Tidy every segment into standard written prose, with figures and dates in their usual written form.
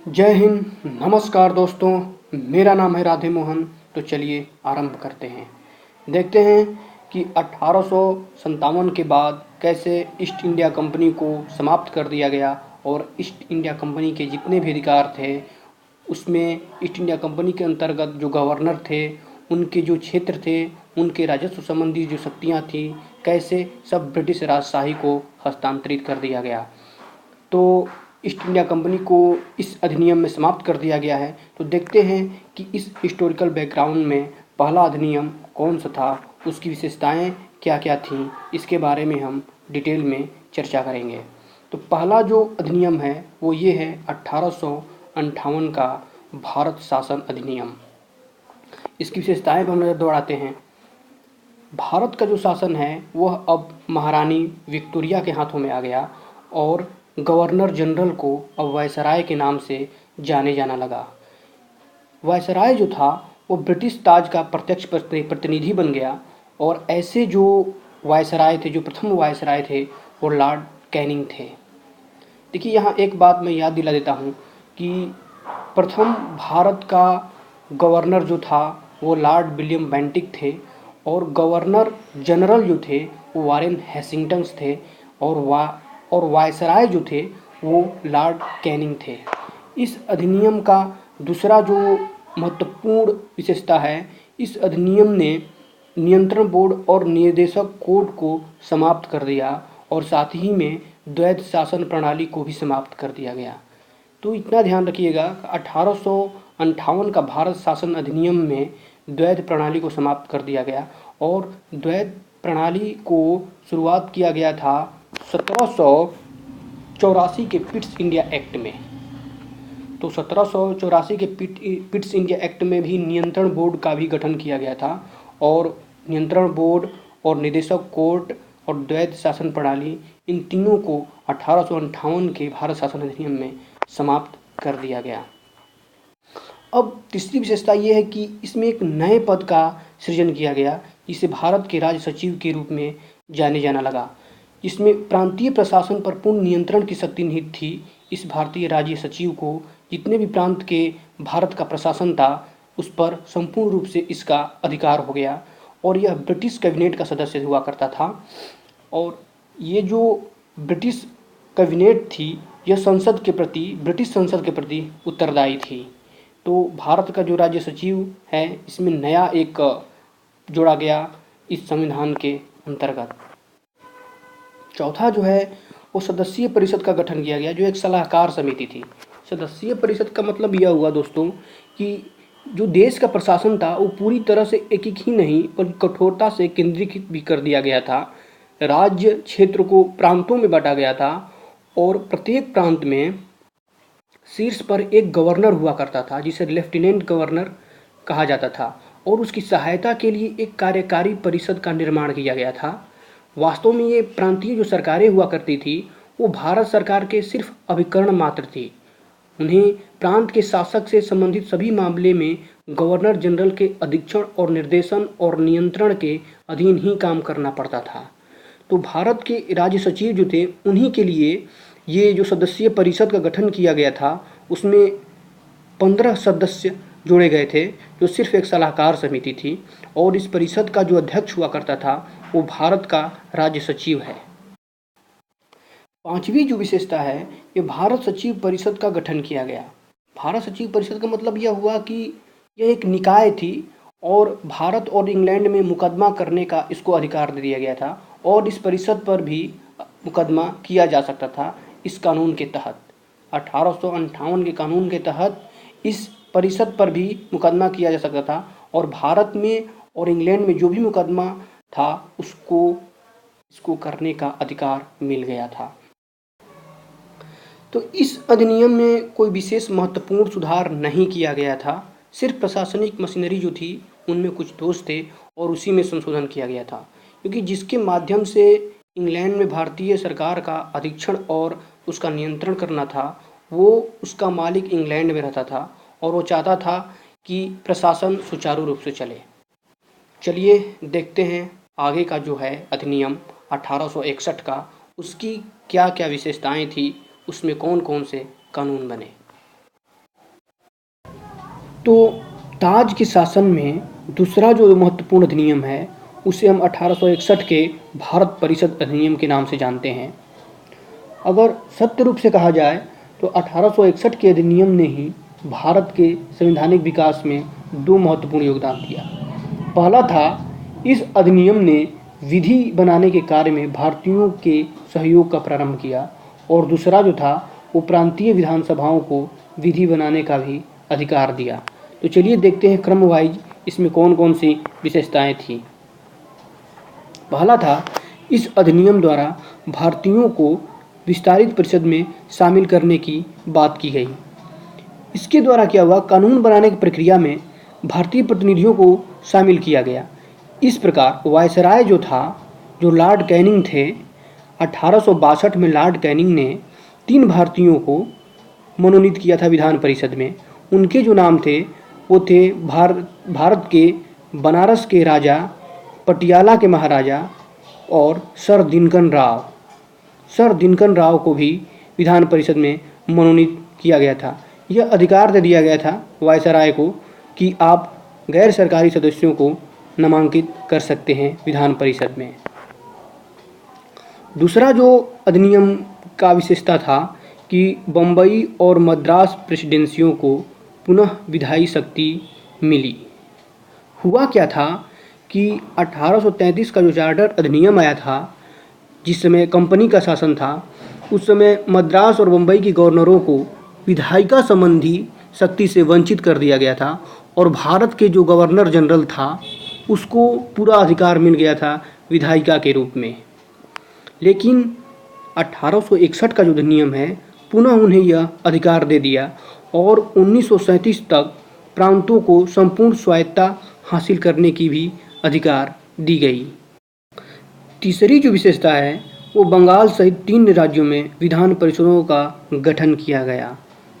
जय हिंद, नमस्कार दोस्तों। मेरा नाम है राधे मोहन। तो चलिए आरंभ करते हैं। देखते हैं कि 1857 के बाद कैसे ईस्ट इंडिया कंपनी को समाप्त कर दिया गया और ईस्ट इंडिया कंपनी के जितने भी अधिकार थे उसमें ईस्ट इंडिया कंपनी के अंतर्गत जो गवर्नर थे, उनके जो क्षेत्र थे, उनके राजस्व संबंधी जो शक्तियाँ थी, कैसे सब ब्रिटिश राजशाही को हस्तांतरित कर दिया गया। तो ईस्ट इंडिया कंपनी को इस अधिनियम में समाप्त कर दिया गया है। तो देखते हैं कि इस हिस्टोरिकल बैकग्राउंड में पहला अधिनियम कौन सा था, उसकी विशेषताएं क्या क्या थीं, इसके बारे में हम डिटेल में चर्चा करेंगे। तो पहला जो अधिनियम है वो ये है 1858 का भारत शासन अधिनियम। इसकी विशेषताएं पर हम नज़र दौड़ाते हैं। भारत का जो शासन है वह अब महारानी विक्टोरिया के हाथों में आ गया और गवर्नर जनरल को अब वायसराय के नाम से जाने जाना लगा। वायसराय जो था वो ब्रिटिश ताज का प्रत्यक्ष प्रतिनिधि बन गया और ऐसे जो वायसराय थे, जो प्रथम वायसराय थे, वो लॉर्ड कैनिंग थे। देखिए, यहाँ एक बात मैं याद दिला देता हूँ कि प्रथम भारत का गवर्नर जो था वो लॉर्ड विलियम बेंटिक थे और गवर्नर जनरल जो थे वो वारेन हेस्टिंग्स थे और वायसराय जो थे वो लॉर्ड कैनिंग थे। इस अधिनियम का दूसरा जो महत्वपूर्ण विशेषता है, इस अधिनियम ने नियंत्रण बोर्ड और निर्देशक कोड को समाप्त कर दिया और साथ ही में द्वैध शासन प्रणाली को भी समाप्त कर दिया गया। तो इतना ध्यान रखिएगा, 1858 का भारत शासन अधिनियम में द्वैध प्रणाली को समाप्त कर दिया गया और द्वैध प्रणाली को शुरुआत किया गया था 1784 के पिट्स इंडिया एक्ट में। तो 1784 के पिट्स इंडिया एक्ट में भी नियंत्रण बोर्ड का भी गठन किया गया था और नियंत्रण बोर्ड और निदेशक कोर्ट और द्वैध शासन प्रणाली, इन तीनों को 1858 के भारत शासन अधिनियम में समाप्त कर दिया गया। अब तीसरी विशेषता ये है कि इसमें एक नए पद का सृजन किया गया जिसे भारत के राज्य सचिव के रूप में जाने जाना लगा, जिसमें प्रांतीय प्रशासन पर पूर्ण नियंत्रण की शक्ति निहित थी। इस भारतीय राज्य सचिव को जितने भी प्रांत के भारत का प्रशासन था उस पर संपूर्ण रूप से इसका अधिकार हो गया और यह ब्रिटिश कैबिनेट का सदस्य हुआ करता था। और ये जो ब्रिटिश कैबिनेट थी यह ब्रिटिश संसद के प्रति उत्तरदायी थी। तो भारत का जो राज्य सचिव है इसमें नया एक जोड़ा गया इस संविधान के अंतर्गत। चौथा जो है वो सदस्यीय परिषद का गठन किया गया, जो एक सलाहकार समिति थी। सदस्यीय परिषद का मतलब यह हुआ दोस्तों कि जो देश का प्रशासन था वो पूरी तरह से एक ही नहीं बल्कि कठोरता से केंद्रीकृत भी कर दिया गया था। राज्य क्षेत्र को प्रांतों में बांटा गया था और प्रत्येक प्रांत में शीर्ष पर एक गवर्नर हुआ करता था जिसे लेफ्टिनेंट गवर्नर कहा जाता था और उसकी सहायता के लिए एक कार्यकारी परिषद का निर्माण किया गया था। वास्तव में ये प्रांतीय जो सरकारें हुआ करती थी वो भारत सरकार के सिर्फ अभिकर्ण मात्र थी। उन्हें प्रांत के शासक से संबंधित सभी मामले में गवर्नर जनरल के अधीक्षण और निर्देशन और नियंत्रण के अधीन ही काम करना पड़ता था। तो भारत के राज्य सचिव जो थे उन्हीं के लिए ये जो सदस्यीय परिषद का गठन किया गया था उसमें 15 सदस्य जोड़े गए थे जो सिर्फ एक सलाहकार समिति थी और इस परिषद का जो अध्यक्ष हुआ करता था वो भारत का राज्य सचिव है। पांचवी जो विशेषता है ये भारत सचिव परिषद का गठन किया गया। भारत सचिव परिषद का मतलब यह हुआ कि यह एक निकाय थी और भारत और इंग्लैंड में मुकदमा करने का इसको अधिकार दे दिया गया था और इस परिषद पर भी मुकदमा किया जा सकता था। इस कानून के तहत 1858 के कानून के तहत इस परिषद पर भी मुकदमा किया जा सकता था और भारत में और इंग्लैंड में जो भी मुकदमा था इसको करने का अधिकार मिल गया था। तो इस अधिनियम में कोई विशेष महत्वपूर्ण सुधार नहीं किया गया था, सिर्फ प्रशासनिक मशीनरी जो थी उनमें कुछ दोष थे और उसी में संशोधन किया गया था, क्योंकि जिसके माध्यम से इंग्लैंड में भारतीय सरकार का अधीक्षण और उसका नियंत्रण करना था वो उसका मालिक इंग्लैंड में रहता था और वो चाहता था कि प्रशासन सुचारू रूप से चले। चलिए देखते हैं आगे का जो है अधिनियम 1861 का, उसकी क्या क्या विशेषताएं थी, उसमें कौन कौन से कानून बने। तो ताज के शासन में दूसरा जो महत्वपूर्ण अधिनियम है उसे हम 1861 के भारत परिषद अधिनियम के नाम से जानते हैं। अगर सत्य रूप से कहा जाए तो 1861 के अधिनियम ने ही भारत के संवैधानिक विकास में दो महत्वपूर्ण योगदान दिया। पहला था, इस अधिनियम ने विधि बनाने के कार्य में भारतीयों के सहयोग का प्रारंभ किया, और दूसरा जो था वो प्रांतीय विधानसभाओं को विधि बनाने का भी अधिकार दिया। तो चलिए देखते हैं क्रम वाइज इसमें कौन कौन सी विशेषताएं थी। पहला था, इस अधिनियम द्वारा भारतीयों को विस्तारित परिषद में शामिल करने की बात की गई। इसके द्वारा क्या हुआ, कानून बनाने की प्रक्रिया में भारतीय प्रतिनिधियों को शामिल किया गया। इस प्रकार वायसराय जो था, जो लॉर्ड कैनिंग थे, 1862 में लॉर्ड कैनिंग ने 3 भारतीयों को मनोनीत किया था विधान परिषद में। उनके जो नाम थे वो थे भारत के बनारस के राजा, पटियाला के महाराजा और सर दिनकन राव। सर दिनकन राव को भी विधान परिषद में मनोनीत किया गया था। यह अधिकार दे दिया गया था वायसराय को कि आप गैर सरकारी सदस्यों को नामांकित कर सकते हैं विधान परिषद में। दूसरा जो अधिनियम का विशेषता था कि बम्बई और मद्रास प्रेसिडेंसियों को पुनः विधायी शक्ति मिली। हुआ क्या था कि 1833 का जो चार्टर अधिनियम आया था, जिस समय कंपनी का शासन था, उस समय मद्रास और बम्बई के गवर्नरों को विधायिका संबंधी शक्ति से वंचित कर दिया गया था, और भारत के जो गवर्नर जनरल था उसको पूरा अधिकार मिल गया था विधायिका के रूप में। लेकिन 1861 का जो अधिनियम है पुनः उन्हें यह अधिकार दे दिया, और 1937 तक प्रांतों को संपूर्ण स्वायत्तता हासिल करने की भी अधिकार दी गई। तीसरी जो विशेषता है वो बंगाल सहित 3 राज्यों में विधान परिषदों का गठन किया गया।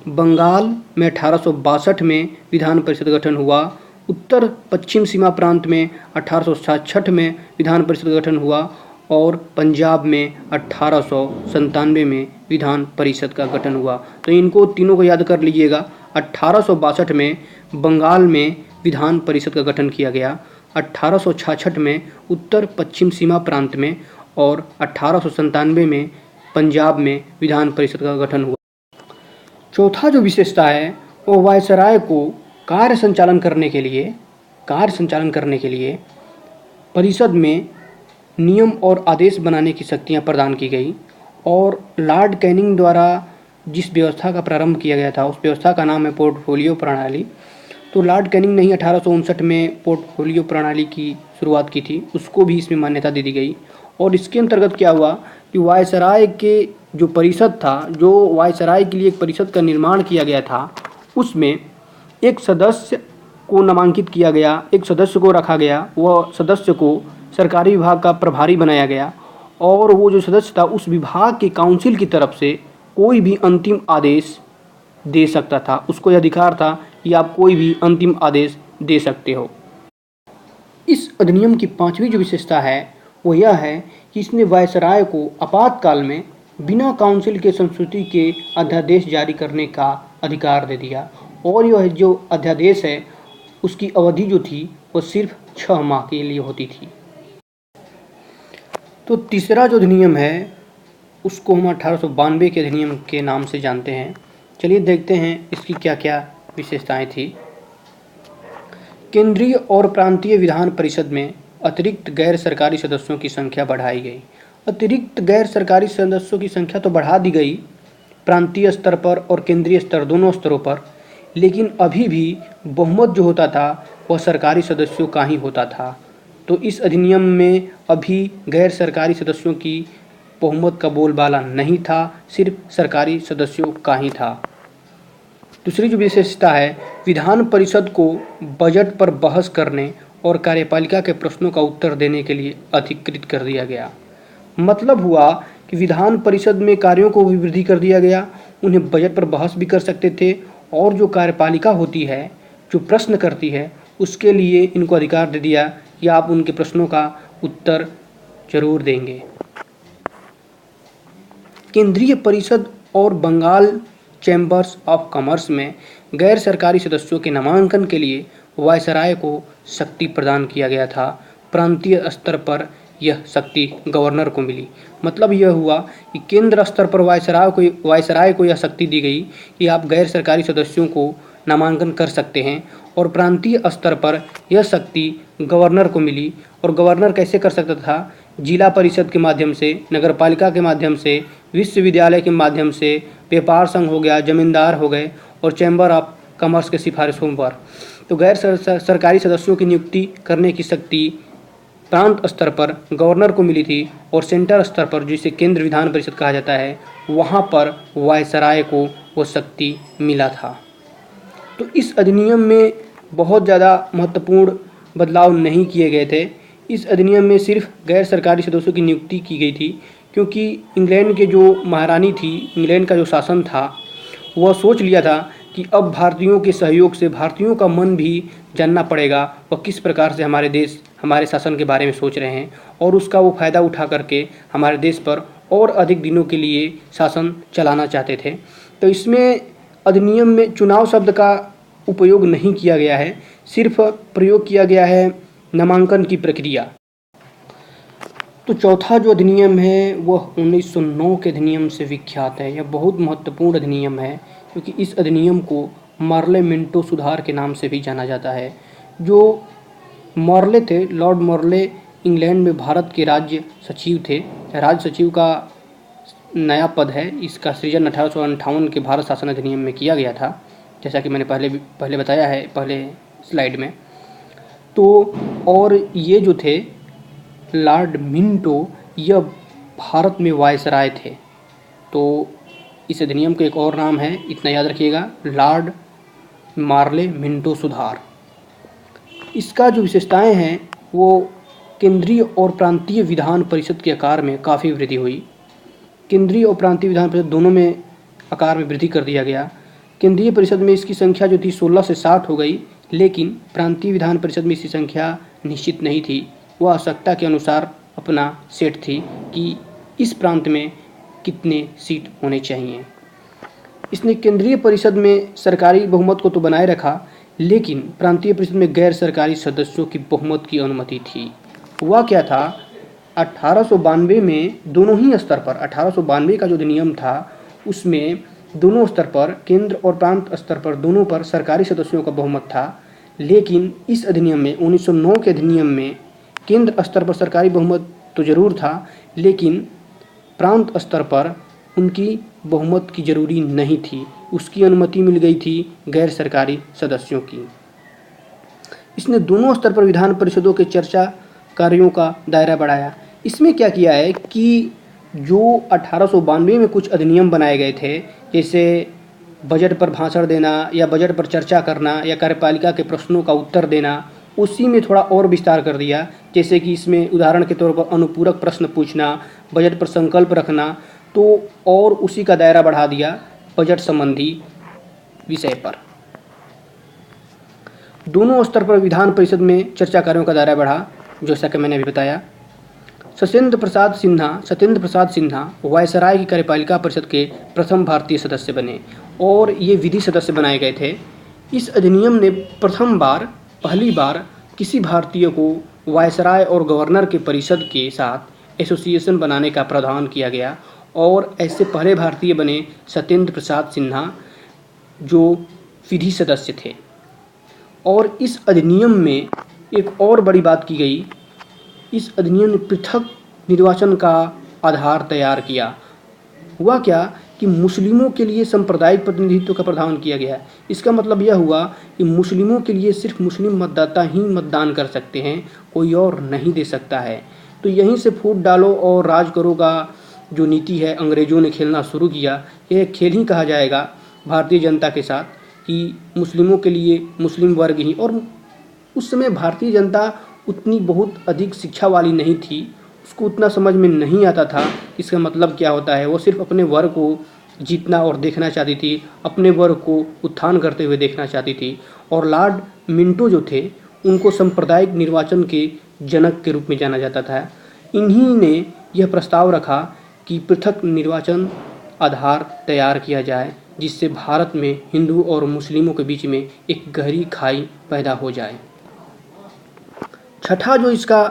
बंगाल में 1862 में विधान परिषद गठन हुआ, उत्तर पश्चिम सीमा प्रांत में 1866 में विधान परिषद गठन हुआ, और पंजाब में 1897 में विधान परिषद का गठन हुआ। तो इनको तीनों को याद कर लीजिएगा। 1862 में बंगाल में विधान परिषद का गठन किया गया, 1866 में उत्तर पश्चिम सीमा प्रांत में, और 1897 में पंजाब में विधान परिषद का गठन हुआ। चौथा जो विशेषता है वो वायसराय को कार्य संचालन करने के लिए परिषद में नियम और आदेश बनाने की शक्तियां प्रदान की गई, और लॉर्ड कैनिंग द्वारा जिस व्यवस्था का प्रारंभ किया गया था उस व्यवस्था का नाम है पोर्टफोलियो प्रणाली। तो लॉर्ड कैनिंग ने ही 1859 में पोर्टफोलियो प्रणाली की शुरुआत की थी, उसको भी इसमें मान्यता दे दी गई। और इसके अंतर्गत क्या हुआ कि वायसराय के जो परिषद था, जो वायसराय के लिए एक परिषद का निर्माण किया गया था, उसमें एक सदस्य को नामांकित किया गया, एक सदस्य को रखा गया, वह सदस्य को सरकारी विभाग का प्रभारी बनाया गया, और वो जो सदस्य था उस विभाग के काउंसिल की तरफ से कोई भी अंतिम आदेश दे सकता था। उसको यह अधिकार था कि आप कोई भी अंतिम आदेश दे सकते हो। इस अधिनियम की 5वीं जो विशेषता है वो यह है कि इसने वायसराय को आपातकाल में बिना काउंसिल के संस्तुति के अध्यादेश जारी करने का अधिकार दे दिया, और यह जो अध्यादेश है उसकी अवधि जो थी वो सिर्फ 6 माह के लिए होती थी। तो तीसरा जो अधिनियम है उसको हम 1892 के अधिनियम के नाम से जानते हैं। चलिए देखते हैं इसकी क्या क्या विशेषताएं थी। केंद्रीय और प्रांतीय विधान परिषद में अतिरिक्त गैर सरकारी सदस्यों की संख्या बढ़ाई गई। अतिरिक्त गैर सरकारी सदस्यों की संख्या तो बढ़ा दी गई प्रांतीय स्तर पर और केंद्रीय स्तर दोनों स्तरों पर, लेकिन अभी भी बहुमत जो होता था वह सरकारी सदस्यों का ही होता था। तो इस अधिनियम में अभी गैर सरकारी सदस्यों की बहुमत का बोलबाला नहीं था, सिर्फ सरकारी सदस्यों का ही था। दूसरी जो विशेषता है, विधान परिषद को बजट पर बहस करने और कार्यपालिका के प्रश्नों का उत्तर देने के लिए अधिकृत कर दिया गया। मतलब हुआ कि विधान परिषद में कार्यों को भी वृद्धि कर दिया गया, उन्हें बजट पर बहस भी कर सकते थे, और जो कार्यपालिका होती है जो प्रश्न करती है उसके लिए इनको अधिकार दे दिया कि आप उनके प्रश्नों का उत्तर जरूर देंगे। केंद्रीय परिषद और बंगाल चैम्बर्स ऑफ कॉमर्स में गैर सरकारी सदस्यों के नामांकन के लिए वायसराय को शक्ति प्रदान किया गया था। प्रांतीय स्तर पर यह शक्ति गवर्नर को मिली। मतलब यह हुआ कि केंद्र स्तर पर वायसराय को यह शक्ति दी गई कि आप गैर सरकारी सदस्यों को नामांकन कर सकते हैं, और प्रांतीय स्तर पर यह शक्ति गवर्नर को मिली। और गवर्नर कैसे कर सकता था? जिला परिषद के माध्यम से, नगरपालिका के माध्यम से, विश्वविद्यालय के माध्यम से, व्यापार संघ हो गया, जमींदार हो गए, और चैम्बर ऑफ कॉमर्स के सिफारिशों पर। तो गैर सरकारी सदस्यों की नियुक्ति करने की शक्ति प्रांत स्तर पर गवर्नर को मिली थी, और सेंटर स्तर पर, जिसे केंद्र विधान परिषद कहा जाता है, वहाँ पर वायसराय को वो शक्ति मिला था। तो इस अधिनियम में बहुत ज़्यादा महत्वपूर्ण बदलाव नहीं किए गए थे। इस अधिनियम में सिर्फ गैर सरकारी सदस्यों की नियुक्ति की गई थी, क्योंकि इंग्लैंड के जो महारानी थी, इंग्लैंड का जो शासन था, वह सोच लिया था कि अब भारतीयों के सहयोग से भारतीयों का मन भी जानना पड़ेगा, वह किस प्रकार से हमारे देश, हमारे शासन के बारे में सोच रहे हैं, और उसका वो फ़ायदा उठा करके हमारे देश पर और अधिक दिनों के लिए शासन चलाना चाहते थे। तो इसमें अधिनियम में चुनाव शब्द का उपयोग नहीं किया गया है, सिर्फ प्रयोग किया गया है नामांकन की प्रक्रिया। तो चौथा जो अधिनियम है वह 1909 के अधिनियम से विख्यात है। यह बहुत महत्वपूर्ण अधिनियम है, क्योंकि इस अधिनियम को मार्ले मिंटो सुधार के नाम से भी जाना जाता है। जो मॉर्ले थे, लॉर्ड मॉर्ले, इंग्लैंड में भारत के राज्य सचिव थे। राज्य सचिव का नया पद है। इसका सृजन 1858 के भारत शासन अधिनियम में किया गया था, जैसा कि मैंने पहले बताया है पहले स्लाइड में। तो और ये जो थे लॉर्ड मिंटो, यह भारत में वायसराय थे। तो इस अधिनियम का एक और नाम है, इतना याद रखिएगा, लॉर्ड मार्ले मिंटो सुधार। इसका जो विशेषताएं हैं वो केंद्रीय और प्रांतीय विधान परिषद के आकार में काफ़ी वृद्धि हुई। केंद्रीय और प्रांतीय विधान परिषद दोनों में आकार में वृद्धि कर दिया गया। केंद्रीय परिषद में इसकी संख्या जो थी 16 से 60 हो गई, लेकिन प्रांतीय विधान परिषद में इसकी संख्या निश्चित नहीं थी। वह आवश्यकता के अनुसार अपना सेट थी कि इस प्रांत में कितने सीट होने चाहिए। इसने केंद्रीय परिषद में सरकारी बहुमत को तो बनाए रखा, लेकिन प्रांतीय परिषद में गैर सरकारी सदस्यों की बहुमत की अनुमति थी। हुआ क्या था, 1892 में दोनों ही स्तर पर, 1892 का जो अधिनियम था उसमें दोनों स्तर पर, केंद्र और प्रांत स्तर पर, दोनों पर सरकारी सदस्यों का बहुमत था। लेकिन इस अधिनियम में, 1909 के अधिनियम में, केंद्र स्तर पर सरकारी बहुमत तो जरूर था, लेकिन प्रांत स्तर पर उनकी बहुमत की जरूरी नहीं थी। उसकी अनुमति मिल गई थी गैर सरकारी सदस्यों की। इसने दोनों स्तर पर विधान परिषदों के चर्चा कार्यों का दायरा बढ़ाया। इसमें क्या किया है कि जो 1892 में कुछ अधिनियम बनाए गए थे, जैसे बजट पर भाषण देना या बजट पर चर्चा करना या कार्यपालिका के प्रश्नों का उत्तर देना, उसी में थोड़ा और विस्तार कर दिया। जैसे कि इसमें उदाहरण के तौर पर अनुपूरक प्रश्न पूछना, बजट पर संकल्प रखना, तो और उसी का दायरा बढ़ा दिया बजट संबंधी विषय पर। दोनों स्तर पर विधान परिषद में चर्चा कार्यों का दायरा बढ़ा, जैसा कि मैंने अभी बताया। सत्येंद्र प्रसाद सिन्हा वायसराय की कार्यपालिका परिषद के प्रथम भारतीय सदस्य बने, और ये विधि सदस्य बनाए गए थे। इस अधिनियम ने पहली बार किसी भारतीय को वायसराय और गवर्नर के परिषद के साथ एसोसिएशन बनाने का प्रावधान किया गया, और ऐसे पहले भारतीय बने सत्येंद्र प्रसाद सिन्हा, जो विधि सदस्य थे। और इस अधिनियम में एक और बड़ी बात की गई, इस अधिनियम ने पृथक निर्वाचन का आधार तैयार किया। हुआ क्या कि मुस्लिमों के लिए सांप्रदायिक प्रतिनिधित्व का प्रावधान किया गया। इसका मतलब यह हुआ कि मुस्लिमों के लिए सिर्फ मुस्लिम मतदाता ही मतदान कर सकते हैं, कोई और नहीं दे सकता है। तो यहीं से फूट डालो और राज करो का जो नीति है अंग्रेज़ों ने खेलना शुरू किया। यह खेल ही कहा जाएगा भारतीय जनता के साथ कि मुस्लिमों के लिए मुस्लिम वर्ग ही, और उस समय भारतीय जनता उतनी बहुत अधिक शिक्षा वाली नहीं थी, उसको उतना समझ में नहीं आता था इसका मतलब क्या होता है। वो सिर्फ अपने वर्ग को जीतना और देखना चाहती थी, अपने वर्ग को उत्थान करते हुए देखना चाहती थी। और लॉर्ड मिंटो जो थे, उनको सांप्रदायिक निर्वाचन के जनक के रूप में जाना जाता था। इन्हीं ने यह प्रस्ताव रखा कि पृथक निर्वाचन आधार तैयार किया जाए, जिससे भारत में हिंदू और मुस्लिमों के बीच में एक गहरी खाई पैदा हो जाए। छठा जो इसका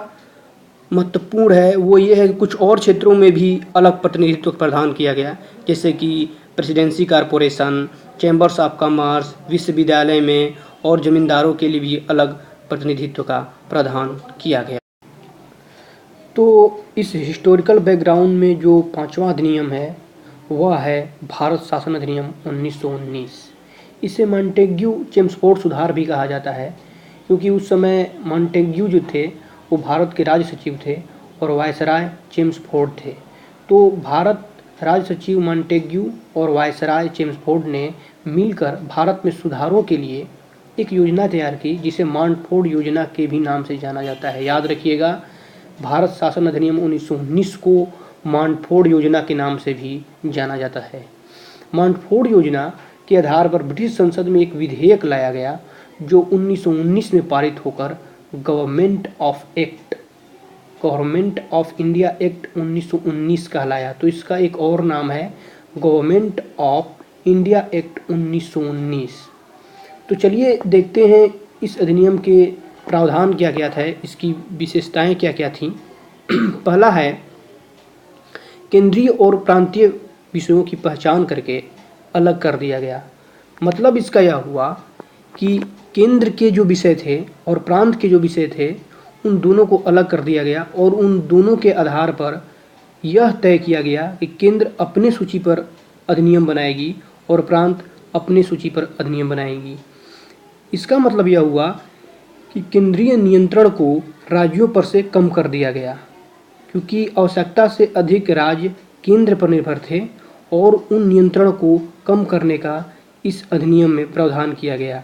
महत्वपूर्ण है वो ये है कि कुछ और क्षेत्रों में भी अलग प्रतिनिधित्व प्रदान किया गया, जैसे कि presidency corporation, chambers of commerce, विश्वविद्यालय में और जमींदारों के लिए भी अलग प्रतिनिधित्व का प्रावधान किया गया। तो इस हिस्टोरिकल बैकग्राउंड में जो पांचवा अधिनियम है वह है भारत शासन अधिनियम 1919। इसे मॉन्टेग्यू चेम्सफोर्ड सुधार भी कहा जाता है, क्योंकि उस समय मॉन्टेग्यू जो थे वो भारत के राज्य सचिव थे और वायसराय चेम्सफोर्ड थे। तो भारत राज्य सचिव मॉन्टेग्यू और वायसराय चेम्सफोर्ड ने मिलकर भारत में सुधारों के लिए एक योजना तैयार की, जिसे मॉन्टफोर्ड योजना के भी नाम से जाना जाता है। याद रखिएगा, भारत शासन अधिनियम 1919 को मॉन्टफोर्ड योजना के नाम से भी जाना जाता है। मॉन्टफोर्ड योजना के आधार पर ब्रिटिश संसद में एक विधेयक लाया गया जो 1919 में पारित होकर गवर्नमेंट ऑफ इंडिया एक्ट 1919 कहलाया। तो इसका एक और नाम है गवर्नमेंट ऑफ इंडिया एक्ट 1919। तो चलिए देखते हैं इस अधिनियम के प्रावधान क्या क्या था, इसकी विशेषताएं क्या क्या थीं। पहला है, केंद्रीय और प्रांतीय विषयों की पहचान करके अलग कर दिया गया। मतलब इसका यह हुआ कि केंद्र के जो विषय थे और प्रांत के जो विषय थे उन दोनों को अलग कर दिया गया और उन दोनों के आधार पर यह तय किया गया कि केंद्र अपने सूची पर अधिनियम बनाएगी और प्रांत अपने सूची पर अधिनियम बनाएगी। इसका मतलब यह हुआ कि केंद्रीय नियंत्रण को राज्यों पर से कम कर दिया गया, क्योंकि आवश्यकता से अधिक राज्य केंद्र पर निर्भर थे और उन नियंत्रण को कम करने का इस अधिनियम में प्रावधान किया गया।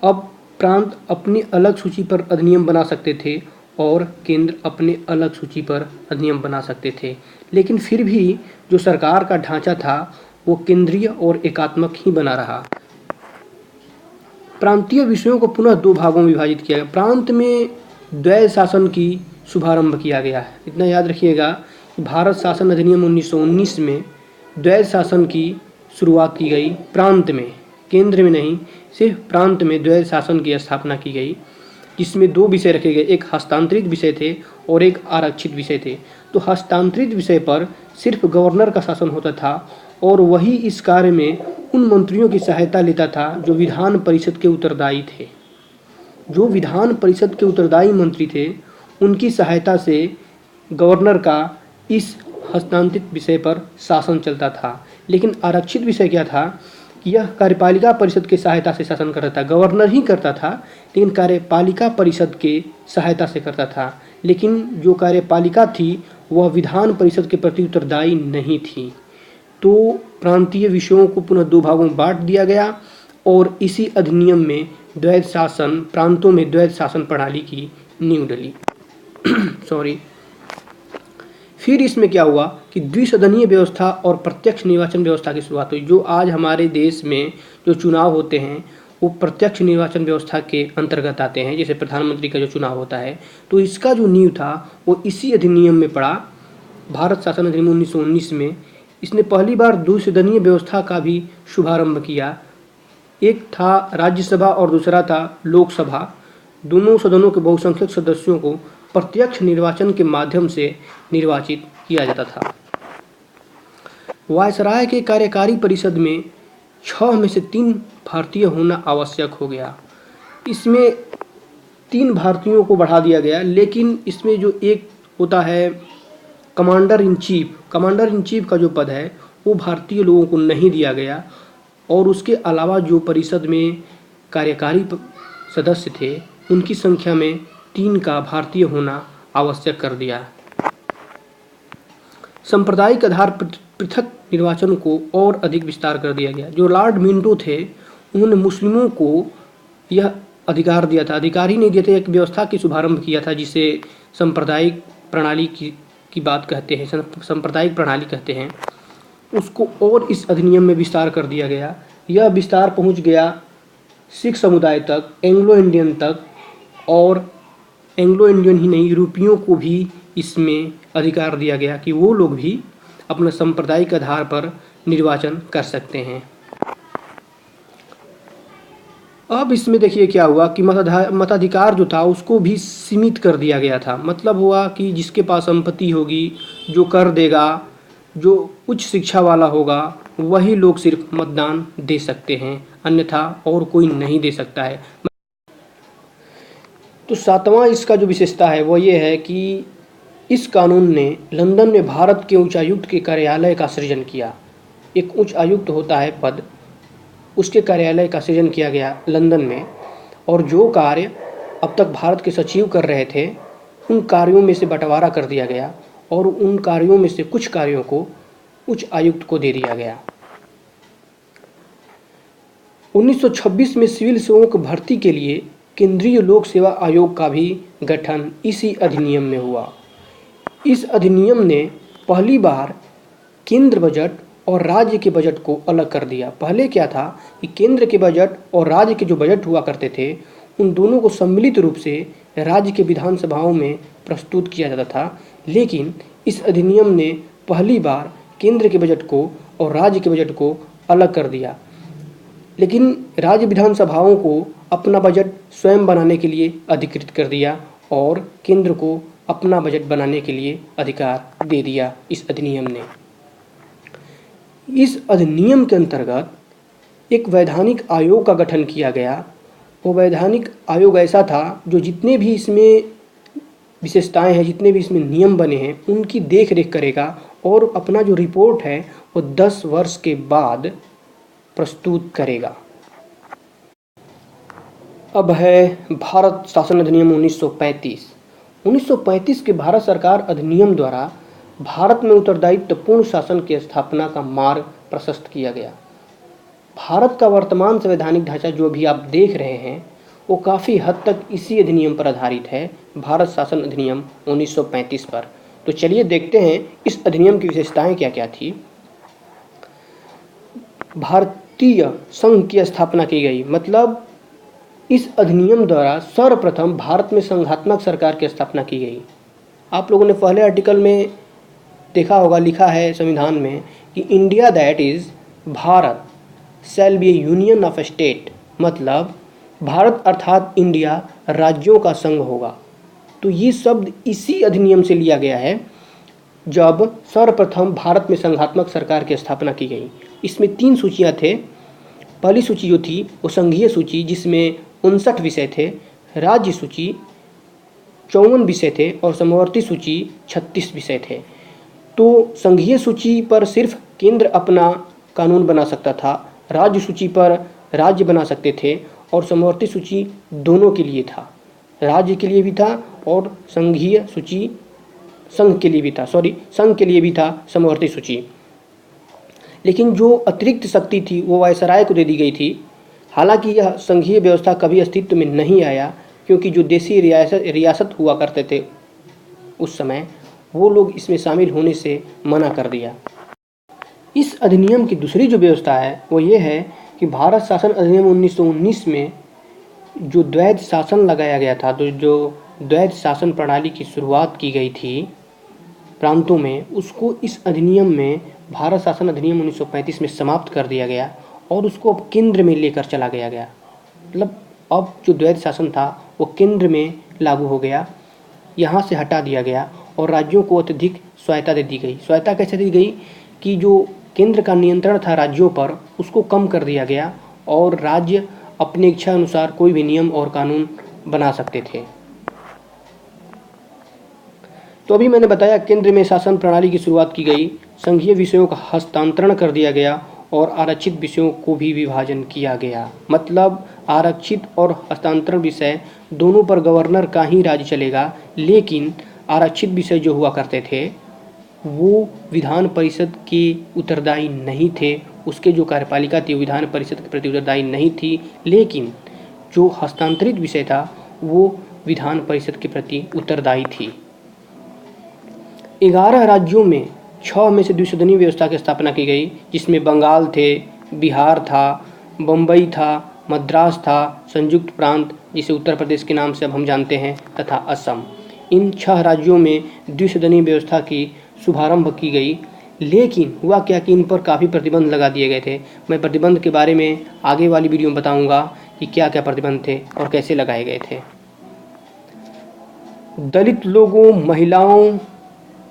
अब प्रांत अपनी अलग सूची पर अधिनियम बना सकते थे और केंद्र अपने अलग सूची पर अधिनियम बना सकते थे, लेकिन फिर भी जो सरकार का ढांचा था वो केंद्रीय और एकात्मक ही बना रहा। प्रांतीय विषयों को पुनः दो भागों में विभाजित किया गया। प्रांत में द्वैध शासन की शुभारंभ किया गया है। इतना याद रखिएगा कि भारत शासन अधिनियम 1919 में द्वैध शासन की शुरुआत की गई, प्रांत में, केंद्र में नहीं, सिर्फ प्रांत में द्वैध शासन की स्थापना की गई, जिसमें दो विषय रखे गए, एक हस्तांतरित विषय थे और एक आरक्षित विषय थे। तो हस्तांतरित विषय पर सिर्फ गवर्नर का शासन होता था और वही इस कार्य में उन मंत्रियों की सहायता लेता था जो विधान परिषद के उत्तरदायी थे। जो विधान परिषद के उत्तरदायी मंत्री थे उनकी सहायता से गवर्नर का इस हस्तांतरित विषय पर शासन चलता था। लेकिन आरक्षित विषय क्या था कि यह कार्यपालिका परिषद की सहायता से शासन करता था। गवर्नर ही करता था लेकिन कार्यपालिका परिषद के सहायता से करता था, लेकिन जो कार्यपालिका थी वह विधान परिषद के प्रति उत्तरदायी नहीं थी। तो प्रांतीय विषयों को पुनः दो भागों में बांट दिया गया और इसी अधिनियम में द्वैध शासन, प्रांतों में द्वैध शासन प्रणाली की नींव डली। फिर इसमें क्या हुआ कि द्विसदनीय व्यवस्था और प्रत्यक्ष निर्वाचन व्यवस्था की शुरुआत हुई। जो आज हमारे देश में जो चुनाव होते हैं वो प्रत्यक्ष निर्वाचन व्यवस्था के अंतर्गत आते हैं, जैसे प्रधानमंत्री का जो चुनाव होता है। तो इसका जो नींव था वो इसी अधिनियम में पड़ा, भारत शासन अधिनियम 1919 में। इसने पहली बार द्विसदनीय व्यवस्था का भी शुभारंभ किया। एक था राज्यसभा और दूसरा था लोकसभा। दोनों सदनों के बहुसंख्यक सदस्यों को प्रत्यक्ष निर्वाचन के माध्यम से निर्वाचित किया जाता था। वायसराय के कार्यकारी परिषद में 6 में से 3 भारतीय होना आवश्यक हो गया। इसमें 3 भारतीयों को बढ़ा दिया गया, लेकिन इसमें जो एक होता है कमांडर इन चीफ का जो पद है वो भारतीय लोगों को नहीं दिया गया। और उसके अलावा जो परिषद में कार्यकारी सदस्य थे उनकी संख्या में 3 का भारतीय होना आवश्यक कर दिया। सांप्रदायिक आधार पृथक निर्वाचन को और अधिक विस्तार कर दिया गया। जो लॉर्ड मिंटो थे उन्होंने मुस्लिमों को यह अधिकार दिया था, अधिकार ही नहीं दिया था, एक व्यवस्था की शुभारंभ किया था जिसे सांप्रदायिक प्रणाली की बात कहते हैं, सांप्रदायिक प्रणाली कहते हैं। उसको और इस अधिनियम में विस्तार कर दिया गया। यह विस्तार पहुंच गया सिख समुदाय तक, एंग्लो इंडियन तक, और एंग्लो इंडियन ही नहीं, यूरोपियों को भी इसमें अधिकार दिया गया कि वो लोग भी अपने सांप्रदायिक आधार पर निर्वाचन कर सकते हैं। अब इसमें देखिए क्या हुआ कि मताधिकार जो था उसको भी सीमित कर दिया गया था। मतलब हुआ कि जिसके पास संपत्ति होगी, जो कर देगा, जो उच्च शिक्षा वाला होगा, वही लोग सिर्फ मतदान दे सकते हैं, अन्यथा और कोई नहीं दे सकता है। तो सातवां इसका जो विशेषता है वो ये है कि इस कानून ने लंदन में भारत के उच्चायुक्त के कार्यालय का सृजन किया। एक उच्च आयुक्त होता है पद, उसके कार्यालय का सृजन किया गया लंदन में, और जो कार्य अब तक भारत के सचिव कर रहे थे उन कार्यों में से बंटवारा कर दिया गया और उन कार्यों में से कुछ कार्यों को उच्च आयुक्त को दे दिया गया। 1926 में सिविल सेवकों की भर्ती के लिए केंद्रीय लोक सेवा आयोग का भी गठन इसी अधिनियम में हुआ। इस अधिनियम ने पहली बार केंद्र बजट और राज्य के बजट को अलग कर दिया। पहले क्या था कि केंद्र के बजट और राज्य के जो बजट हुआ करते थे उन दोनों को सम्मिलित रूप से राज्य के विधानसभाओं में प्रस्तुत किया जाता था, लेकिन इस अधिनियम ने पहली बार केंद्र के बजट को और राज्य के बजट को अलग कर दिया। लेकिन राज्य विधानसभाओं को अपना बजट स्वयं बनाने के लिए अधिकृत कर दिया और केंद्र को अपना बजट बनाने के लिए अधिकार दे दिया इस अधिनियम ने। इस अधिनियम के अंतर्गत एक वैधानिक आयोग का गठन किया गया। वो वैधानिक आयोग ऐसा था जो जितने भी इसमें विशेषताएं हैं, जितने भी इसमें नियम बने हैं, उनकी देख रेख करेगा और अपना जो रिपोर्ट है वो 10 वर्ष के बाद प्रस्तुत करेगा। अब है भारत शासन अधिनियम 1935। 1935 के भारत सरकार अधिनियम द्वारा भारत में उत्तरदायित्वपूर्ण शासन की स्थापना का मार्ग प्रशस्त किया गया। भारत का वर्तमान संवैधानिक ढांचा जो भी आप देख रहे हैं वो काफ़ी हद तक इसी अधिनियम पर आधारित है, भारत शासन अधिनियम 1935 पर। तो चलिए देखते हैं इस अधिनियम की विशेषताएं क्या क्या थी। भारतीय संघ की स्थापना की गई, मतलब इस अधिनियम द्वारा सर्वप्रथम भारत में संघात्मक सरकार की स्थापना की गई। आप लोगों ने पहले आर्टिकल में देखा होगा, लिखा है संविधान में कि India that is Bharat shall be A union of state, मतलब भारत अर्थात इंडिया राज्यों का संघ होगा। तो ये शब्द इसी अधिनियम से लिया गया है जब सर्वप्रथम भारत में संघात्मक सरकार की स्थापना की गई। इसमें 3 सूचियाँ थे। पहली सूची जो थी वो संघीय सूची जिसमें 59 विषय थे, राज्य सूची 54 विषय थे और समवर्ती सूची 36 विषय थे। तो संघीय सूची पर सिर्फ केंद्र अपना कानून बना सकता था, राज्य सूची पर राज्य बना सकते थे और समवर्ती सूची दोनों के लिए था, राज्य के लिए भी था और संघीय सूची संघ के लिए भी था, संघ के लिए भी था समवर्ती सूची। लेकिन जो अतिरिक्त शक्ति थी वो वायसराय को दे दी गई थी। हालांकि यह संघीय व्यवस्था कभी अस्तित्व में नहीं आया क्योंकि जो देशी रियासत हुआ करते थे उस समय, वो लोग इसमें शामिल होने से मना कर दिया। इस अधिनियम की दूसरी जो व्यवस्था है वो ये है कि भारत शासन अधिनियम 1919 में जो द्वैध शासन लगाया गया था, तो जो द्वैध शासन प्रणाली की शुरुआत की गई थी प्रांतों में, उसको इस अधिनियम में भारत शासन अधिनियम 1935 में समाप्त कर दिया गया और उसको अब केंद्र में लेकर चला गया। मतलब अब जो द्वैध शासन था वो केंद्र में लागू हो गया, यहाँ से हटा दिया गया और राज्यों को अत्यधिक स्वायत्ता दे दी गई। स्वायत्ता कैसे दी गई कि जो केंद्र का नियंत्रण था राज्यों पर उसको कम कर दिया गया और राज्य अपनी इच्छा अनुसार कोई भी नियम और कानून बना सकते थे। तो अभी मैंने बताया केंद्र में शासन प्रणाली की शुरुआत की गई, संघीय विषयों का हस्तांतरण कर दिया गया और आरक्षित विषयों को भी विभाजन किया गया। मतलब आरक्षित और हस्तांतरण विषय दोनों पर गवर्नर का ही राज चलेगा, लेकिन आरक्षित विषय जो हुआ करते थे वो विधान परिषद के उत्तरदायी नहीं थे, उसके जो कार्यपालिका थी विधान परिषद के प्रति उत्तरदायी नहीं थी, लेकिन जो हस्तांतरित विषय था वो विधान परिषद के प्रति उत्तरदायी थी। 11 राज्यों में 6 में से द्विसदनीय व्यवस्था की स्थापना की गई, जिसमें बंगाल थे, बिहार था, बम्बई था, मद्रास था, संयुक्त प्रांत जिसे उत्तर प्रदेश के नाम से अब हम जानते हैं, तथा असम। इन 6 राज्यों में द्विसदनीय व्यवस्था की शुभारंभ की गई, लेकिन हुआ क्या कि इन पर काफ़ी प्रतिबंध लगा दिए गए थे। मैं प्रतिबंध के बारे में आगे वाली वीडियो में बताऊंगा कि क्या क्या प्रतिबंध थे और कैसे लगाए गए थे। दलित लोगों, महिलाओं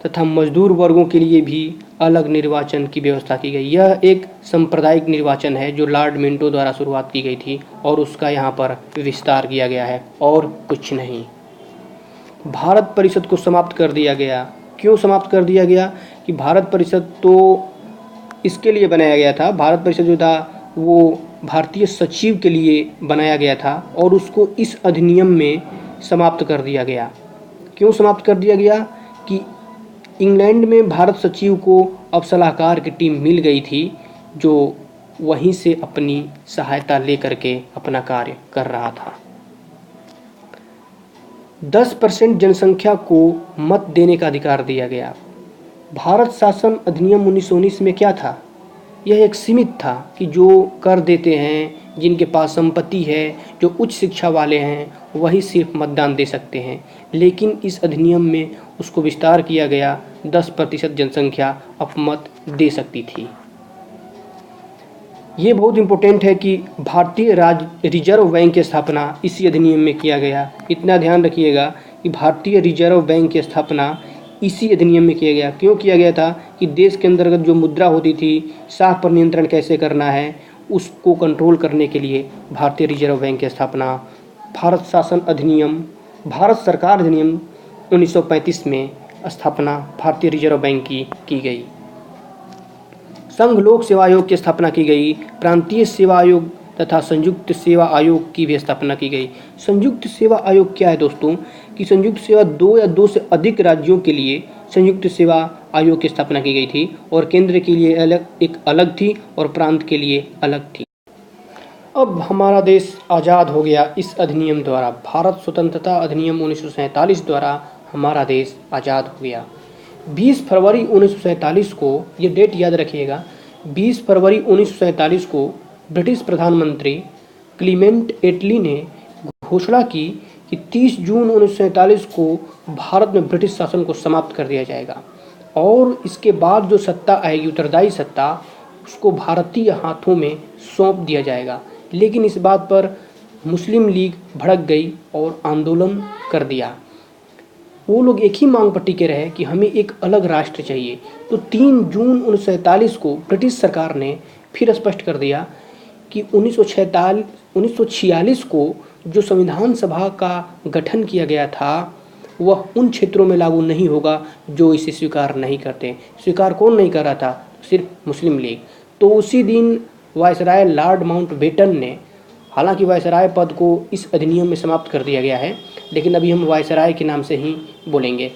तथा मजदूर वर्गों के लिए भी अलग निर्वाचन की व्यवस्था की गई। यह एक सांप्रदायिक निर्वाचन है जो लॉर्ड मिंटो द्वारा शुरुआत की गई थी और उसका यहाँ पर विस्तार किया गया है और कुछ नहीं। भारत परिषद को समाप्त कर दिया गया। क्यों समाप्त कर दिया गया? कि भारत परिषद तो इसके लिए बनाया गया था, भारत परिषद जो था वो भारतीय सचिव के लिए बनाया गया था और उसको इस अधिनियम में समाप्त कर दिया गया। क्यों समाप्त कर दिया गया? कि इंग्लैंड में भारत सचिव को अब सलाहकार की टीम मिल गई थी जो वहीं से अपनी सहायता लेकर के अपना कार्य कर रहा था। 10% जनसंख्या को मत देने का अधिकार दिया गया। भारत शासन अधिनियम 1919 में क्या था? यह एक सीमित था कि जो कर देते हैं, जिनके पास संपत्ति है, जो उच्च शिक्षा वाले हैं, वही सिर्फ मतदान दे सकते हैं। लेकिन इस अधिनियम में उसको विस्तार किया गया, 10% जनसंख्या अब मत दे सकती थी। ये बहुत इम्पोर्टेंट है कि भारतीय रिजर्व बैंक की स्थापना इसी अधिनियम में किया गया। इतना ध्यान रखिएगा कि भारतीय रिजर्व बैंक की स्थापना इसी अधिनियम में किया गया। क्यों किया गया था? कि देश के अंतर्गत जो मुद्रा होती थी, साख पर नियंत्रण कैसे करना है, उसको कंट्रोल करने के लिए भारतीय रिजर्व बैंक की स्थापना। भारत शासन अधिनियम, भारत सरकार अधिनियम 1935 में स्थापना भारतीय रिजर्व बैंक की गई। संघ लोक सेवा आयोग की स्थापना की गई। प्रांतीय सेवा आयोग तथा संयुक्त सेवा आयोग की भी स्थापना की गई। संयुक्त सेवा आयोग क्या है दोस्तों? कि संयुक्त सेवा 2 या 2 से अधिक राज्यों के लिए संयुक्त सेवा आयोग की स्थापना की गई थी और केंद्र के लिए एक अलग थी और प्रांत के लिए अलग थी। अब हमारा देश आज़ाद हो गया इस अधिनियम द्वारा। भारत स्वतंत्रता अधिनियम 1947 द्वारा हमारा देश आज़ाद हो गया। 20 फरवरी 1947 को, ये डेट याद रखिएगा, 20 फरवरी 1947 को ब्रिटिश प्रधानमंत्री क्लीमेंट एटली ने घोषणा की कि 30 जून 1947 को भारत में ब्रिटिश शासन को समाप्त कर दिया जाएगा और इसके बाद जो सत्ता आएगी, उत्तरदायी सत्ता, उसको भारतीय हाथों में सौंप दिया जाएगा। लेकिन इस बात पर मुस्लिम लीग भड़क गई और आंदोलन कर दिया। वो लोग एक ही मांग पर टिके रहे कि हमें एक अलग राष्ट्र चाहिए। तो 3 जून 1947 को ब्रिटिश सरकार ने फिर स्पष्ट कर दिया कि 1946 को जो संविधान सभा का गठन किया गया था वह उन क्षेत्रों में लागू नहीं होगा जो इसे स्वीकार नहीं करते। स्वीकार कौन नहीं कर रहा था? सिर्फ मुस्लिम लीग। तो उसी दिन वायसराय लॉर्ड माउंटबेटन ने, हालांकि वायसराय पद को इस अधिनियम में समाप्त कर दिया गया है, लेकिन अभी हम वायसराय के नाम से ही बोलेंगे।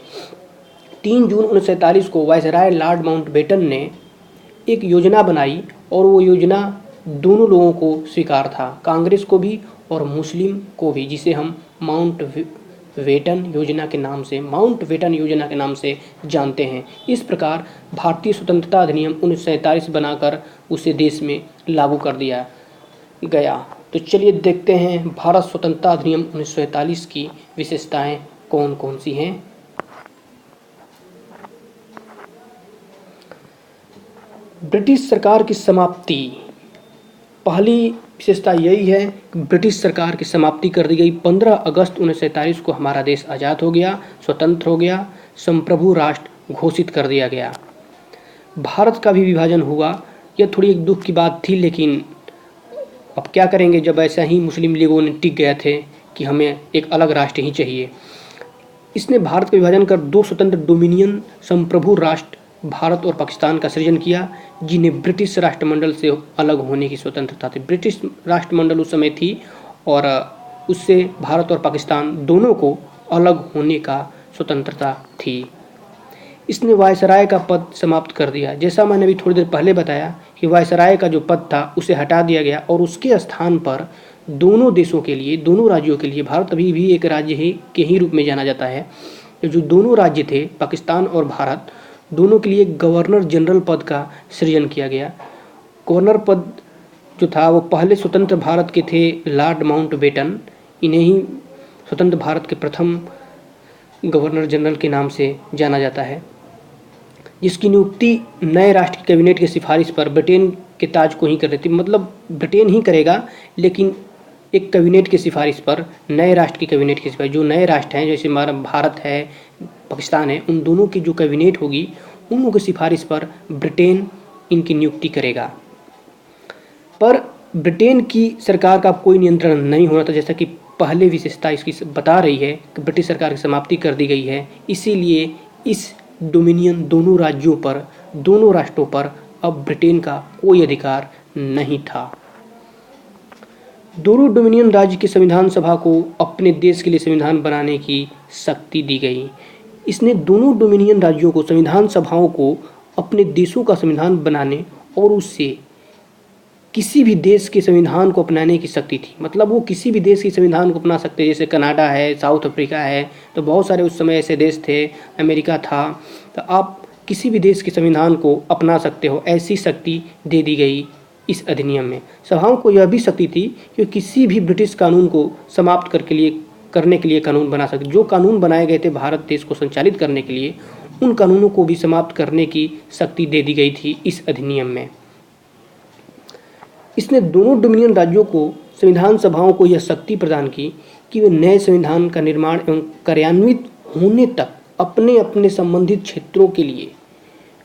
3 जून 1947 को वायसराय लॉर्ड माउंटबेटन ने एक योजना बनाई और वो योजना दोनों लोगों को स्वीकार था, कांग्रेस को भी और मुस्लिम को भी, जिसे हम माउंटबेटन योजना के नाम से जानते हैं। इस प्रकार भारतीय स्वतंत्रता अधिनियम 1947 बनाकर उसे देश में लागू कर दिया गया। तो चलिए देखते हैं भारत स्वतंत्रता अधिनियम 1947 की विशेषताएं कौन कौन सी हैं। ब्रिटिश सरकार की समाप्ति। पहली विशेषता यही है कि ब्रिटिश सरकार की समाप्ति कर दी गई। 15 अगस्त 1947 को हमारा देश आज़ाद हो गया, स्वतंत्र हो गया, संप्रभु राष्ट्र घोषित कर दिया गया। भारत का भी विभाजन हुआ। यह थोड़ी एक दुख की बात थी, लेकिन अब क्या करेंगे जब ऐसा ही मुस्लिम लीगों ने टिक गए थे कि हमें एक अलग राष्ट्र ही चाहिए। इसने भारत का विभाजन कर 2 स्वतंत्र डोमिनियन संप्रभु राष्ट्र भारत और पाकिस्तान का सृजन किया, जिन्हें ब्रिटिश राष्ट्रमंडल से अलग होने की स्वतंत्रता थी। ब्रिटिश राष्ट्रमंडल उस समय थी और उससे भारत और पाकिस्तान दोनों को अलग होने का स्वतंत्रता थी। इसने वायसराय का पद समाप्त कर दिया। जैसा मैंने अभी थोड़ी देर पहले बताया कि वायसराय का जो पद था उसे हटा दिया गया और उसके स्थान पर दोनों देशों के लिए, दोनों राज्यों के लिए, भारत अभी भी एक राज्य के ही रूप में जाना जाता है, जो दोनों राज्य थे पाकिस्तान और भारत, दोनों के लिए गवर्नर जनरल पद का सृजन किया गया। गवर्नर पद जो था वो पहले स्वतंत्र भारत के थे लॉर्ड माउंटबेटन, इन्हें ही स्वतंत्र भारत के प्रथम गवर्नर जनरल के नाम से जाना जाता है, जिसकी नियुक्ति नए राष्ट्र की कैबिनेट की सिफारिश पर ब्रिटेन के ताज को ही कर रही थी। मतलब ब्रिटेन ही करेगा, लेकिन एक कैबिनेट की सिफारिश पर, नए राष्ट्र की कैबिनेट की सिफारिश, जो नए राष्ट्र हैं जैसे हमारा भारत है, पाकिस्तान है, उन दोनों की जो कैबिनेट होगी उन लोगों की सिफारिश पर ब्रिटेन इनकी नियुक्ति करेगा। पर ब्रिटेन की सरकार का कोई नियंत्रण नहीं हो रहा था, जैसा कि पहले विशेषता इसकी बता रही है कि ब्रिटिश सरकार की समाप्ति कर दी गई है। इसीलिए इस डोमिनियन दोनों राज्यों पर, दोनों राष्ट्रों पर अब ब्रिटेन का कोई अधिकार नहीं था। दोनों डोमिनियन राज्य की संविधान सभा को अपने देश के लिए संविधान बनाने की शक्ति दी गई। इसने दोनों डोमिनियन राज्यों को, संविधान सभाओं को अपने देशों का संविधान बनाने और उससे किसी भी देश के संविधान को अपनाने की शक्ति थी। मतलब वो किसी भी देश के संविधान को अपना सकते, जैसे कनाडा है, साउथ अफ्रीका है, तो बहुत सारे उस समय ऐसे देश थे, अमेरिका था, तो आप किसी भी देश के संविधान को अपना सकते हो, ऐसी शक्ति दे दी गई इस अधिनियम में। सभाओं को यह भी शक्ति थी कि किसी भी ब्रिटिश कानून को समाप्त करने के लिए कानून बना सकते। जो कानून बनाए गए थे भारत देश को संचालित करने के लिए, उन कानूनों को भी समाप्त करने की शक्ति दे दी गई थी इस अधिनियम में। इसने दोनों डोमिनियन राज्यों को, संविधान सभाओं को यह शक्ति प्रदान की कि वे नए संविधान का निर्माण एवं कार्यान्वित होने तक अपने अपने संबंधित क्षेत्रों के लिए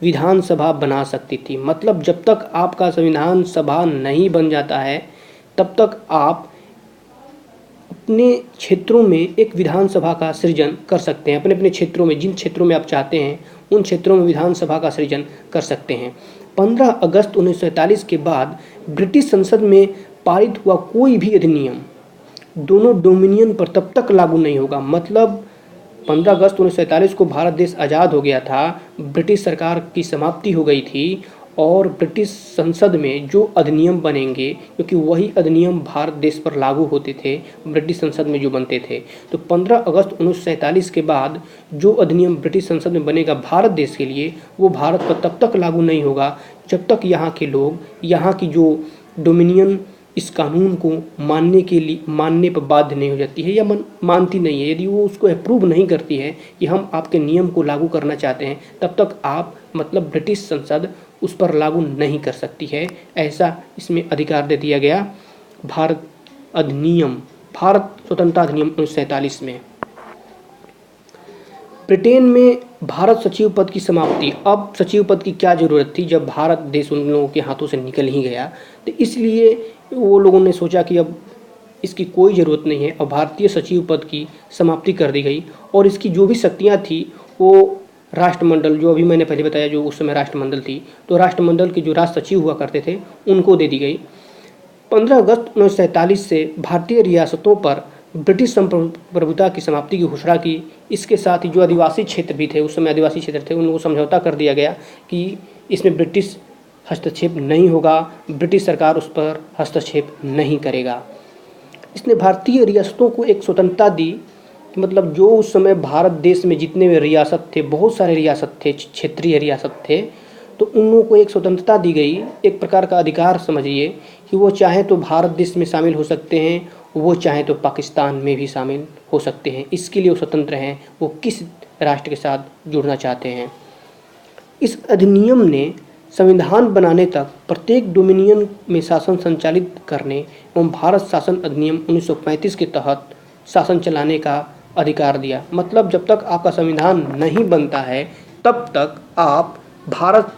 विधानसभा बना सकती थी। मतलब जब तक आपका संविधान सभा नहीं बन जाता है तब तक आप अपने क्षेत्रों में एक विधानसभा का सृजन कर सकते हैं। अपने अपने क्षेत्रों में, जिन क्षेत्रों में आप चाहते हैं उन क्षेत्रों में विधानसभा का सृजन कर सकते हैं। 15 अगस्त 1947 के बाद ब्रिटिश संसद में पारित हुआ कोई भी अधिनियम दोनों डोमिनियन पर तब तक लागू नहीं होगा। मतलब 15 अगस्त 1947 को भारत देश आज़ाद हो गया था, ब्रिटिश सरकार की समाप्ति हो गई थी और ब्रिटिश संसद में जो अधिनियम बनेंगे, क्योंकि वही अधिनियम भारत देश पर लागू होते थे ब्रिटिश संसद में जो बनते थे, तो 15 अगस्त 1947 के बाद जो अधिनियम ब्रिटिश संसद में बनेगा भारत देश के लिए, वो भारत पर तब तक लागू नहीं होगा जब तक यहाँ के लोग, यहाँ की जो डोमिनियन इस कानून को मानने पर बाध्य नहीं हो जाती है या मानती नहीं है। यदि वो उसको अप्रूव नहीं करती है कि हम आपके नियम को लागू करना चाहते हैं, तब तक आप, मतलब ब्रिटिश संसद उस पर लागू नहीं कर सकती है। ऐसा इसमें अधिकार दे दिया गया भारत स्वतंत्रता अधिनियम 1947 में। ब्रिटेन में भारत सचिव पद की समाप्ति। अब सचिव पद की क्या ज़रूरत थी जब भारत देश उन लोगों के हाथों से निकल ही गया, तो इसलिए वो लोगों ने सोचा कि अब इसकी कोई ज़रूरत नहीं है और भारतीय सचिव पद की समाप्ति कर दी गई। और इसकी जो भी शक्तियाँ थी वो राष्ट्रमंडल, जो अभी मैंने पहले बताया जो उस समय राष्ट्रमंडल थी, तो राष्ट्रमंडल के जो राष्ट्र सचिव हुआ करते थे उनको दे दी गई। 15 अगस्त 1947 से भारतीय रियासतों पर ब्रिटिश संप्रभुता की समाप्ति की घोषणा की। इसके साथ ही जो आदिवासी क्षेत्र भी थे, उस समय आदिवासी क्षेत्र थे, उन लोगों को समझौता कर दिया गया कि इसमें ब्रिटिश हस्तक्षेप नहीं होगा, ब्रिटिश सरकार उस पर हस्तक्षेप नहीं करेगा। इसने भारतीय रियासतों को एक स्वतंत्रता दी, मतलब जो उस समय भारत देश में जितने भी रियासत थे, बहुत सारे रियासत थे, क्षेत्रीय रियासत थे, तो उन लोगों को एक स्वतंत्रता दी गई, एक प्रकार का अधिकार समझिए कि वो चाहे तो भारत देश में शामिल हो सकते हैं, वो चाहे तो पाकिस्तान में भी शामिल हो सकते हैं। इसके लिए वो स्वतंत्र हैं, वो किस राष्ट्र के साथ जुड़ना चाहते हैं। इस अधिनियम ने संविधान बनाने तक प्रत्येक डोमिनियन में शासन संचालित करने एवं भारत शासन अधिनियम 1935 के तहत शासन चलाने का अधिकार दिया। मतलब जब तक आपका संविधान नहीं बनता है तब तक आप भारत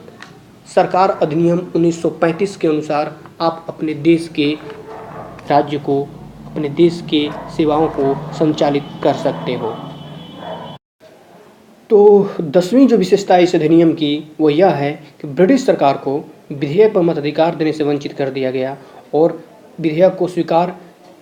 सरकार अधिनियम 1935 के अनुसार आप अपने देश के राज्य को, अपने देश के सेवाओं को संचालित कर सकते हो। तो 10वीं जो विशेषता है इस अधिनियम की वो यह है कि ब्रिटिश सरकार को विधेयक पर मताधिकार देने से वंचित कर दिया गया और विधेयक को स्वीकार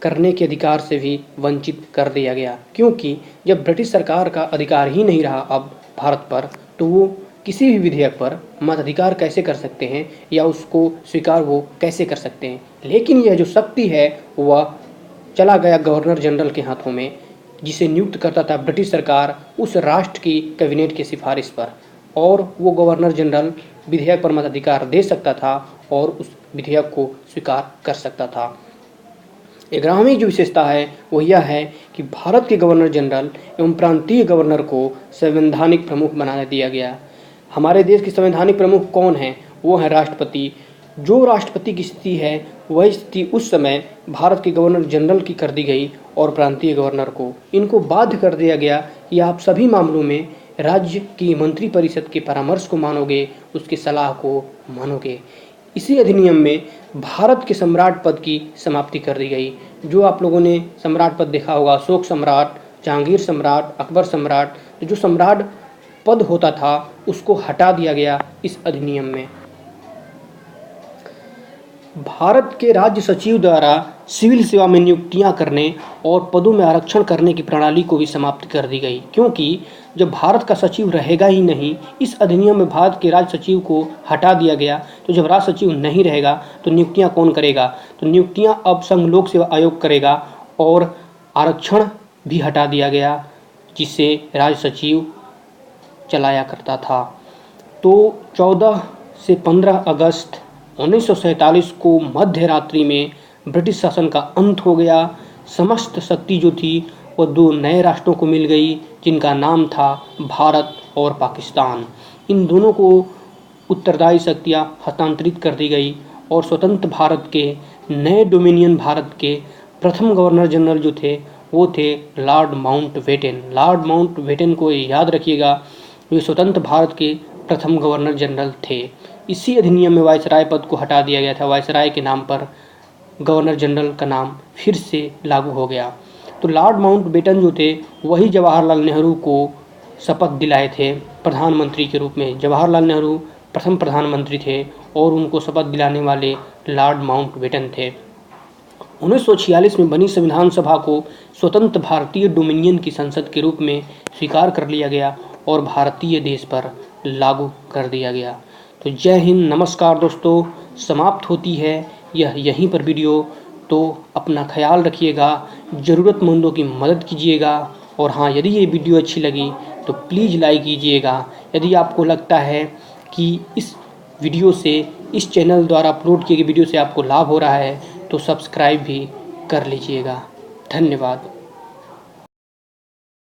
करने के अधिकार से भी वंचित कर दिया गया, क्योंकि जब ब्रिटिश सरकार का अधिकार ही नहीं रहा अब भारत पर, तो वो किसी भी विधेयक पर मताधिकार कैसे कर सकते हैं या उसको स्वीकार वो कैसे कर सकते हैं। लेकिन यह जो शक्ति है वह चला गया गवर्नर जनरल के हाथों में, जिसे नियुक्त करता था ब्रिटिश सरकार उस राष्ट्र की कैबिनेट की सिफारिश पर, और वो गवर्नर जनरल विधेयक पर मताधिकार दे सकता था और उस विधेयक को स्वीकार कर सकता था। 11वीं जो विशेषता है वो यह है कि भारत के गवर्नर जनरल एवं प्रांतीय गवर्नर को संवैधानिक प्रमुख बना दिया गया। हमारे देश के संवैधानिक प्रमुख कौन हैं? वो है राष्ट्रपति। जो राष्ट्रपति की स्थिति है वही स्थिति उस समय भारत के गवर्नर जनरल की कर दी गई और प्रांतीय गवर्नर को इनको बाध्य कर दिया गया कि आप सभी मामलों में राज्य की मंत्रिपरिषद के परामर्श को मानोगे, उसकी सलाह को मानोगे। इसी अधिनियम में भारत के सम्राट पद की समाप्ति कर दी गई। जो आप लोगों ने सम्राट पद देखा होगा, अशोक सम्राट, जहांगीर सम्राट, अकबर सम्राट, तो जो सम्राट पद होता था उसको हटा दिया गया इस अधिनियम में। भारत के राज्य सचिव द्वारा सिविल सेवा में नियुक्तियां करने और पदों में आरक्षण करने की प्रणाली को भी समाप्त कर दी गई, क्योंकि जब भारत का सचिव रहेगा ही नहीं, इस अधिनियम में भारत के राज्य सचिव को हटा दिया गया, तो जब राज्य सचिव नहीं रहेगा तो नियुक्तियां कौन करेगा? तो नियुक्तियां अब संघ लोक सेवा आयोग करेगा और आरक्षण भी हटा दिया गया जिसे राज्य सचिव चलाया करता था। तो 14 से 15 अगस्त 1947 को मध्य रात्रि में ब्रिटिश शासन का अंत हो गया। समस्त शक्ति जो थी वो दो नए राष्ट्रों को मिल गई जिनका नाम था भारत और पाकिस्तान। इन दोनों को उत्तरदायी शक्तियाँ हस्तांतरित कर दी गई और स्वतंत्र भारत के नए डोमिनियन भारत के प्रथम गवर्नर जनरल जो थे वो थे लॉर्ड माउंटबेटन। लॉर्ड माउंटबेटन को याद रखिएगा, वे स्वतंत्र भारत के प्रथम गवर्नर जनरल थे। इसी अधिनियम में वायसराय पद को हटा दिया गया था। वायसराय के नाम पर गवर्नर जनरल का नाम फिर से लागू हो गया। तो लॉर्ड माउंटबेटन जो थे वही जवाहरलाल नेहरू को शपथ दिलाए थे प्रधानमंत्री के रूप में। जवाहरलाल नेहरू प्रथम प्रधानमंत्री थे और उनको शपथ दिलाने वाले लॉर्ड माउंटबेटन थे। 1946 में बनी संविधान सभा को स्वतंत्र भारतीय डोमिनियन की संसद के रूप में स्वीकार कर लिया गया और भारतीय देश पर लागू कर दिया गया। तो जय हिंद, नमस्कार दोस्तों, समाप्त होती है यह यहीं पर वीडियो। तो अपना ख्याल रखिएगा, ज़रूरतमंदों की मदद कीजिएगा और हाँ, यदि ये वीडियो अच्छी लगी तो प्लीज़ लाइक कीजिएगा। यदि आपको लगता है कि इस वीडियो से, इस चैनल द्वारा अपलोड किए गए वीडियो से आपको लाभ हो रहा है तो सब्सक्राइब भी कर लीजिएगा। धन्यवाद।